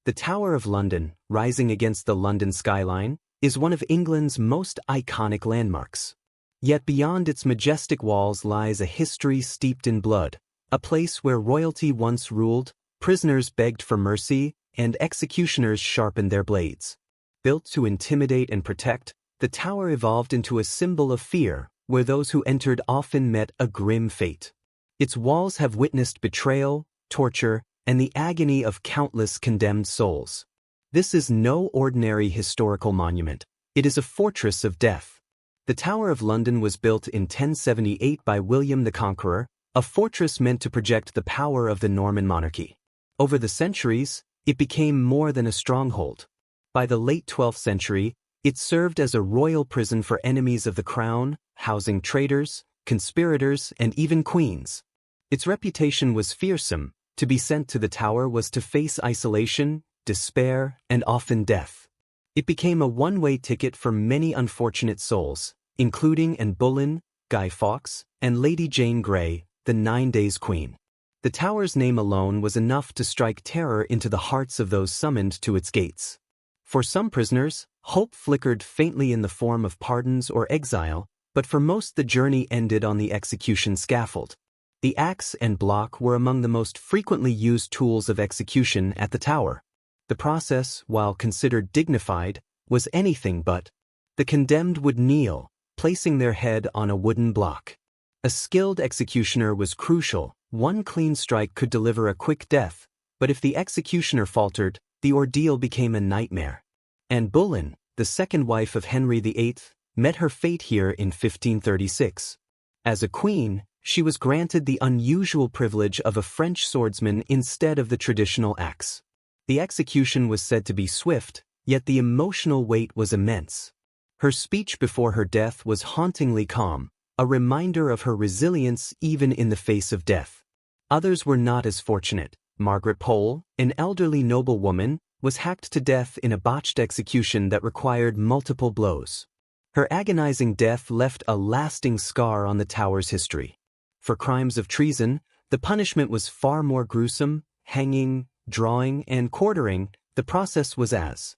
The Tower of London, rising against the London skyline, is one of England's most iconic landmarks. Yet beyond its majestic walls lies a history steeped in blood, a place where royalty once ruled, prisoners begged for mercy, and executioners sharpened their blades. Built to intimidate and protect, the tower evolved into a symbol of fear, where those who entered often met a grim fate. Its walls have witnessed betrayal, torture, and the agony of countless condemned souls. This is no ordinary historical monument. It is a fortress of death. The Tower of London was built in 1078 by William the Conqueror, a fortress meant to project the power of the Norman monarchy. Over the centuries, it became more than a stronghold. By the late 12th century, it served as a royal prison for enemies of the crown, housing traitors, conspirators, and even queens. Its reputation was fearsome. To be sent to the tower was to face isolation, despair, and often death. It became a one-way ticket for many unfortunate souls, including Anne Boleyn, Guy Fawkes, and Lady Jane Grey, the 9 Days Queen. The tower's name alone was enough to strike terror into the hearts of those summoned to its gates. For some prisoners, hope flickered faintly in the form of pardons or exile, but for most the journey ended on the execution scaffold. The axe and block were among the most frequently used tools of execution at the tower. The process, while considered dignified, was anything but. The condemned would kneel, placing their head on a wooden block. A skilled executioner was crucial. One clean strike could deliver a quick death, but if the executioner faltered, the ordeal became a nightmare. Anne Boleyn, the second wife of Henry VIII, met her fate here in 1536. As a queen, she was granted the unusual privilege of a French swordsman instead of the traditional axe. The execution was said to be swift, yet the emotional weight was immense. Her speech before her death was hauntingly calm, a reminder of her resilience even in the face of death. Others were not as fortunate. Margaret Pole, an elderly noblewoman, was hacked to death in a botched execution that required multiple blows. Her agonizing death left a lasting scar on the tower's history. For crimes of treason, the punishment was far more gruesome. Hanging, drawing, and quartering, the process was as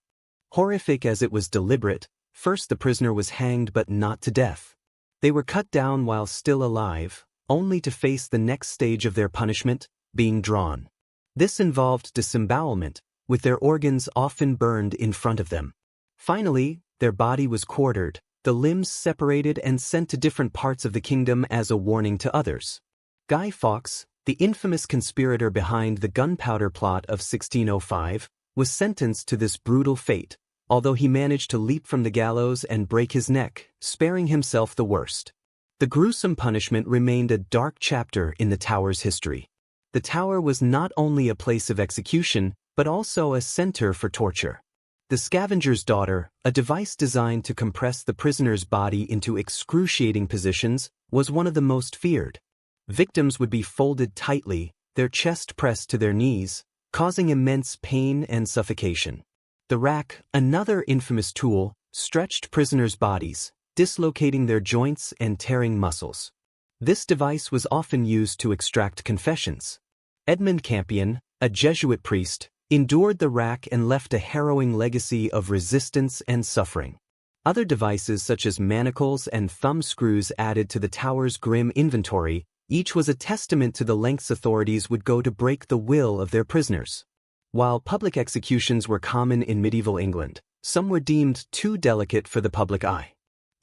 horrific as it was deliberate. First the prisoner was hanged but not to death. They were cut down while still alive, only to face the next stage of their punishment, being drawn. This involved disembowelment, with their organs often burned in front of them. Finally, their body was quartered, the limbs separated and sent to different parts of the kingdom as a warning to others. Guy Fawkes, the infamous conspirator behind the gunpowder plot of 1605, was sentenced to this brutal fate, although he managed to leap from the gallows and break his neck, sparing himself the worst. The gruesome punishment remained a dark chapter in the tower's history. The tower was not only a place of execution, but also a center for torture. The scavenger's daughter, a device designed to compress the prisoner's body into excruciating positions, was one of the most feared. Victims would be folded tightly, their chest pressed to their knees, causing immense pain and suffocation. The rack, another infamous tool, stretched prisoners' bodies, dislocating their joints and tearing muscles. This device was often used to extract confessions. Edmund Campion, a Jesuit priest, endured the rack and left a harrowing legacy of resistance and suffering. Other devices such as manacles and thumb screws added to the tower's grim inventory. Each was a testament to the lengths authorities would go to break the will of their prisoners. While public executions were common in medieval England, some were deemed too delicate for the public eye.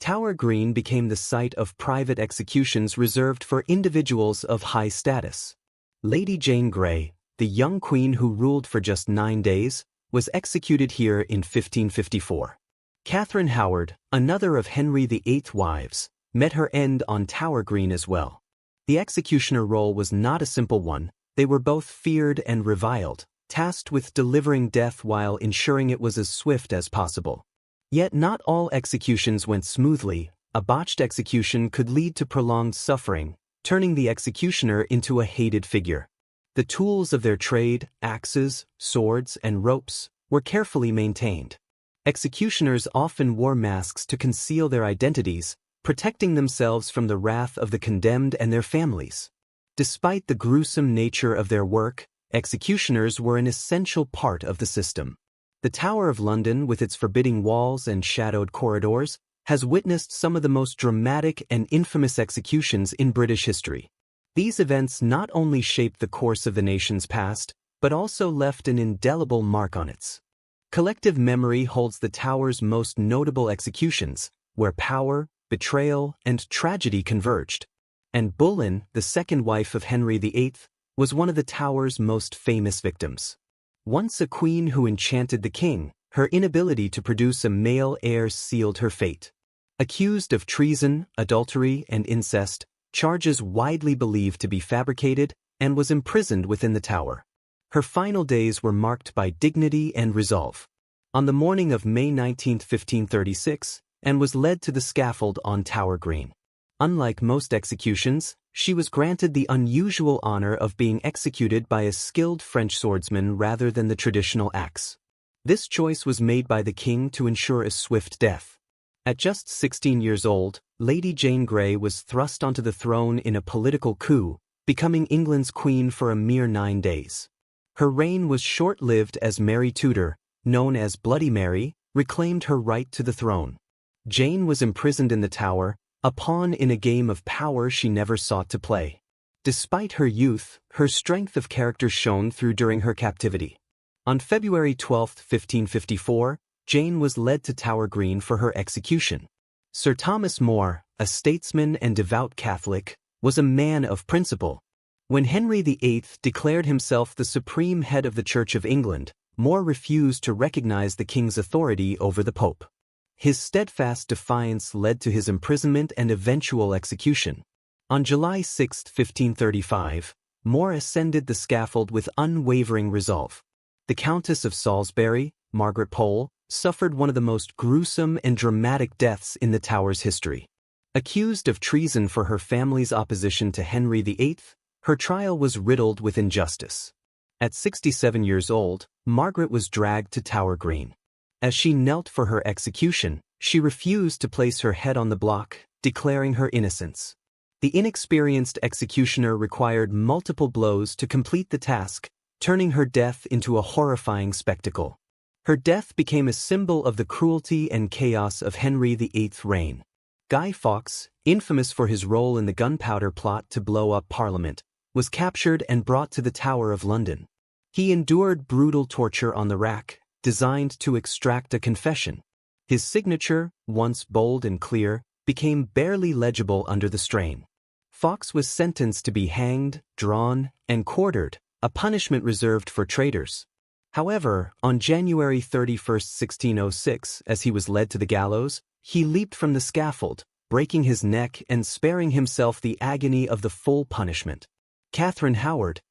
Tower Green became the site of private executions reserved for individuals of high status. Lady Jane Grey, the young queen who ruled for just 9 days, was executed here in 1554. Catherine Howard, another of Henry VIII's wives, met her end on Tower Green as well. The executioner role was not a simple one. They were both feared and reviled, tasked with delivering death while ensuring it was as swift as possible. Yet not all executions went smoothly. A botched execution could lead to prolonged suffering, turning the executioner into a hated figure. The tools of their trade, axes, swords, and ropes, were carefully maintained. Executioners often wore masks to conceal their identities, protecting themselves from the wrath of the condemned and their families. Despite the gruesome nature of their work, Executioners were an essential part of the system. The Tower of London, with its forbidding walls and shadowed corridors, has witnessed some of the most dramatic and infamous executions in British history. These events not only shaped the course of the nation's past, but also left an indelible mark on its collective memory. Holds the Tower's most notable executions, where power, betrayal, and tragedy converged. Anne Boleyn, the second wife of Henry VIII, was one of the Tower's most famous victims. Once a queen who enchanted the king, her inability to produce a male heir sealed her fate. Accused of treason, adultery, and incest, charges widely believed to be fabricated, and was imprisoned within the Tower. Her final days were marked by dignity and resolve. On the morning of May 19, 1536, Anne was led to the scaffold on Tower Green. Unlike most executions, she was granted the unusual honor of being executed by a skilled French swordsman rather than the traditional axe. This choice was made by the king to ensure a swift death. At just 16 years old, Lady Jane Grey was thrust onto the throne in a political coup, becoming England's queen for a mere 9 days. Her reign was short-lived as Mary Tudor, known as Bloody Mary, reclaimed her right to the throne. Jane was imprisoned in the Tower, a pawn in a game of power she never sought to play. Despite her youth, her strength of character shone through during her captivity. On February 12, 1554, Jane was led to Tower Green for her execution. Sir Thomas More, a statesman and devout Catholic, was a man of principle. When Henry VIII declared himself the supreme head of the Church of England, More refused to recognize the king's authority over the Pope. His steadfast defiance led to his imprisonment and eventual execution. On July 6, 1535, More ascended the scaffold with unwavering resolve. The Countess of Salisbury, Margaret Pole, suffered one of the most gruesome and dramatic deaths in the Tower's history. Accused of treason for her family's opposition to Henry VIII, her trial was riddled with injustice. At 67 years old, Margaret was dragged to Tower Green. As she knelt for her execution, she refused to place her head on the block, declaring her innocence. The inexperienced executioner required multiple blows to complete the task, turning her death into a horrifying spectacle. Her death became a symbol of the cruelty and chaos of Henry VIII's reign. Guy Fawkes, infamous for his role in the gunpowder plot to blow up Parliament, was captured and brought to the Tower of London. He endured brutal torture on the rack, designed to extract a confession. His signature, once bold and clear, became barely legible under the strain. Fawkes was sentenced to be hanged, drawn, and quartered, a punishment reserved for traitors. However, on January 31, 1606, as he was led to the gallows, he leaped from the scaffold, breaking his neck and sparing himself the agony of the full punishment. Catherine Howard,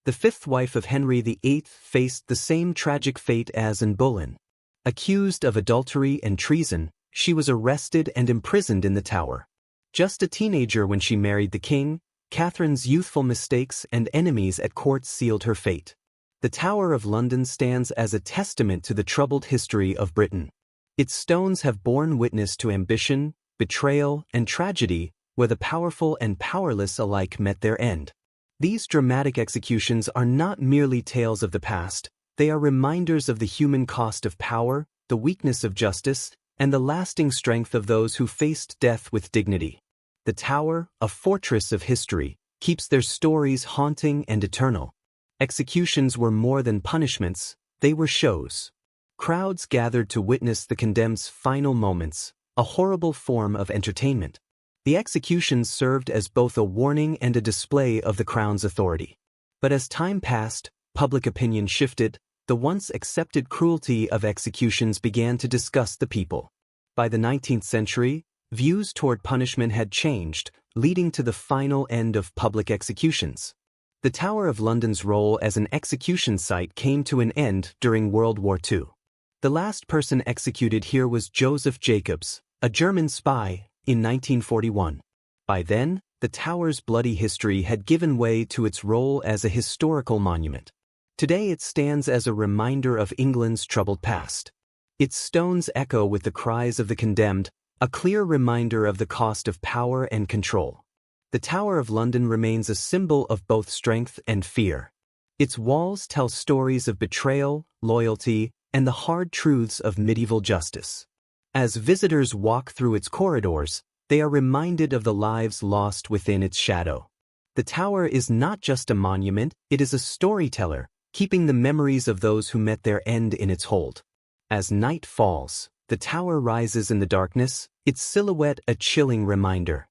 the fifth wife of Henry VIII, faced the same tragic fate as Anne Boleyn. Accused of adultery and treason, she was arrested and imprisoned in the Tower. Just a teenager when she married the king, Catherine's youthful mistakes and enemies at court sealed her fate. The Tower of London stands as a testament to the troubled history of Britain. Its stones have borne witness to ambition, betrayal, and tragedy, where the powerful and powerless alike met their end. These dramatic executions are not merely tales of the past, they are reminders of the human cost of power, the weakness of justice, and the lasting strength of those who faced death with dignity. The Tower, a fortress of history, keeps their stories haunting and eternal. Executions were more than punishments, they were shows. Crowds gathered to witness the condemned's final moments, a horrible form of entertainment. The executions served as both a warning and a display of the Crown's authority. But as time passed, public opinion shifted, the once accepted cruelty of executions began to disgust the people. By the 19th century, views toward punishment had changed, leading to the final end of public executions. The Tower of London's role as an execution site came to an end during World War II. The last person executed here was Joseph Jacobs, a German spy, in 1941. By then, the Tower's bloody history had given way to its role as a historical monument. Today it stands as a reminder of England's troubled past. Its stones echo with the cries of the condemned, a clear reminder of the cost of power and control. The Tower of London remains a symbol of both strength and fear. Its walls tell stories of betrayal, loyalty, and the hard truths of medieval justice. As visitors walk through its corridors, they are reminded of the lives lost within its shadow. The tower is not just a monument, it is a storyteller, keeping the memories of those who met their end in its hold. As night falls, the tower rises in the darkness, its silhouette a chilling reminder.